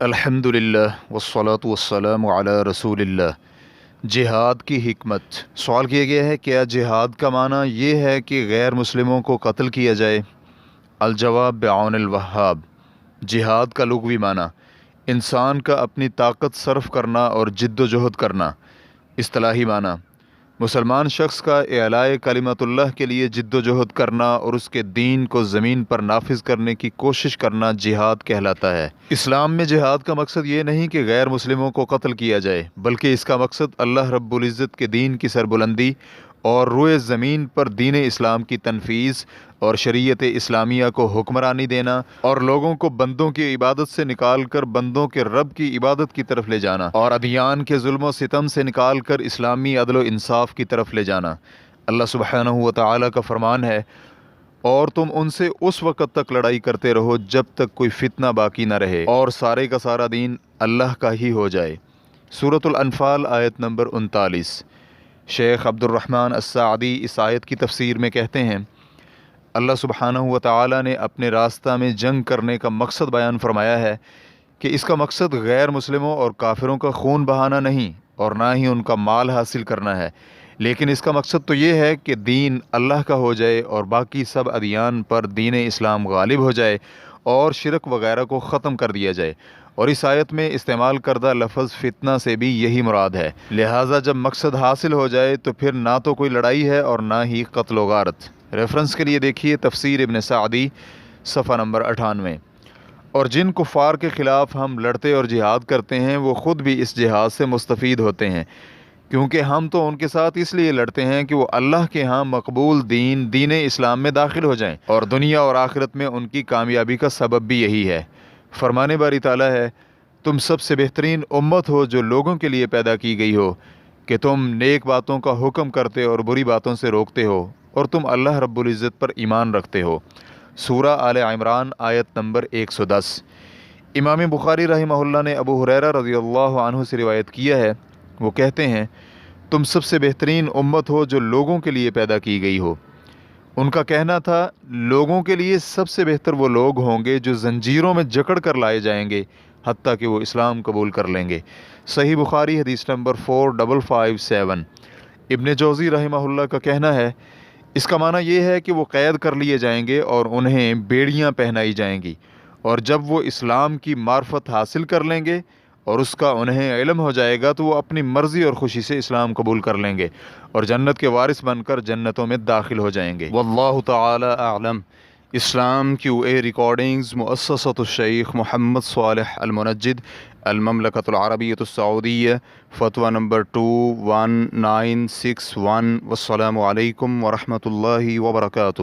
الحمدللہ والصلاة والسلام علی رسول اللہ۔ جہاد کی حکمت۔ سوال کیا گیا ہے کیا جہاد کا معنی یہ ہے کہ غیر مسلموں کو قتل کیا جائے؟ الجواب بعون الوہاب۔ جہاد کا لغوی معنی انسان کا اپنی طاقت صرف کرنا اور جد و جہد کرنا۔ اصطلاحی معنی مسلمان شخص کا اعلاء کلمت اللہ کے لیے جد و جہد کرنا اور اس کے دین کو زمین پر نافذ کرنے کی کوشش کرنا جہاد کہلاتا ہے۔ اسلام میں جہاد کا مقصد یہ نہیں کہ غیر مسلموں کو قتل کیا جائے، بلکہ اس کا مقصد اللہ رب العزت کے دین کی سربلندی اور روئے زمین پر دین اسلام کی تنفیذ اور شریعت اسلامیہ کو حکمرانی دینا اور لوگوں کو بندوں کی عبادت سے نکال کر بندوں کے رب کی عبادت کی طرف لے جانا اور ادیان کے ظلم و ستم سے نکال کر اسلامی عدل و انصاف کی طرف لے جانا۔ اللہ سبحانہ و تعالیٰ کا فرمان ہے، اور تم ان سے اس وقت تک لڑائی کرتے رہو جب تک کوئی فتنہ باقی نہ رہے اور سارے کا سارا دین اللہ کا ہی ہو جائے۔ سورۃ الانفال آیت نمبر 39۔ شیخ عبد الرحمن السعدی اس آیت کی تفسیر میں کہتے ہیں، اللہ سبحانہ و تعالیٰ نے اپنے راستہ میں جنگ کرنے کا مقصد بیان فرمایا ہے کہ اس کا مقصد غیر مسلموں اور کافروں کا خون بہانا نہیں اور نہ ہی ان کا مال حاصل کرنا ہے، لیکن اس کا مقصد تو یہ ہے کہ دین اللہ کا ہو جائے اور باقی سب ادیان پر دین اسلام غالب ہو جائے اور شرک وغیرہ کو ختم کر دیا جائے۔ اور اس آیت میں استعمال کردہ لفظ فتنہ سے بھی یہی مراد ہے۔ لہٰذا جب مقصد حاصل ہو جائے تو پھر نہ تو کوئی لڑائی ہے اور نہ ہی قتل و غارت۔ ریفرنس کے لیے دیکھیے تفسیر ابن سعدی صفحہ نمبر 98۔ اور جن کفار کے خلاف ہم لڑتے اور جہاد کرتے ہیں وہ خود بھی اس جہاد سے مستفید ہوتے ہیں، کیونکہ ہم تو ان کے ساتھ اس لیے لڑتے ہیں کہ وہ اللہ کے ہاں مقبول دین اسلام میں داخل ہو جائیں، اور دنیا اور آخرت میں ان کی کامیابی کا سبب بھی یہی ہے۔ فرمانے باری تعالیٰ ہے، تم سب سے بہترین امت ہو جو لوگوں کے لیے پیدا کی گئی ہو، کہ تم نیک باتوں کا حکم کرتے اور بری باتوں سے روکتے ہو، اور تم اللہ رب العزت پر ایمان رکھتے ہو۔ سورہ آل عمران آیت نمبر 110۔ امام بخاری رحمہ اللہ نے ابو ہریرہ رضی اللہ عنہ سے روایت کیا ہے، وہ کہتے ہیں، تم سب سے بہترین امت ہو جو لوگوں کے لیے پیدا کی گئی ہو۔ ان کا کہنا تھا، لوگوں کے لیے سب سے بہتر وہ لوگ ہوں گے جو زنجیروں میں جکڑ کر لائے جائیں گے حتیٰ کہ وہ اسلام قبول کر لیں گے۔ صحیح بخاری حدیث نمبر 4557۔ ابن جوزی رحمہ اللہ کا کہنا ہے، اس کا معنی یہ ہے کہ وہ قید کر لیے جائیں گے اور انہیں بیڑیاں پہنائی جائیں گی، اور جب وہ اسلام کی معرفت حاصل کر لیں گے اور اس کا انہیں علم ہو جائے گا تو وہ اپنی مرضی اور خوشی سے اسلام قبول کر لیں گے اور جنت کے وارث بن کر جنتوں میں داخل ہو جائیں گے۔ واللہ تعالی اعلم۔ اسلام QA ریکارڈنگز مؤسسۃ الشیخ محمد صالح المنجد، المملکۃ العربیۃ السعودیہ، فتویٰ نمبر 21961۔ والسلام علیکم ورحمۃ اللہ وبرکاتہ۔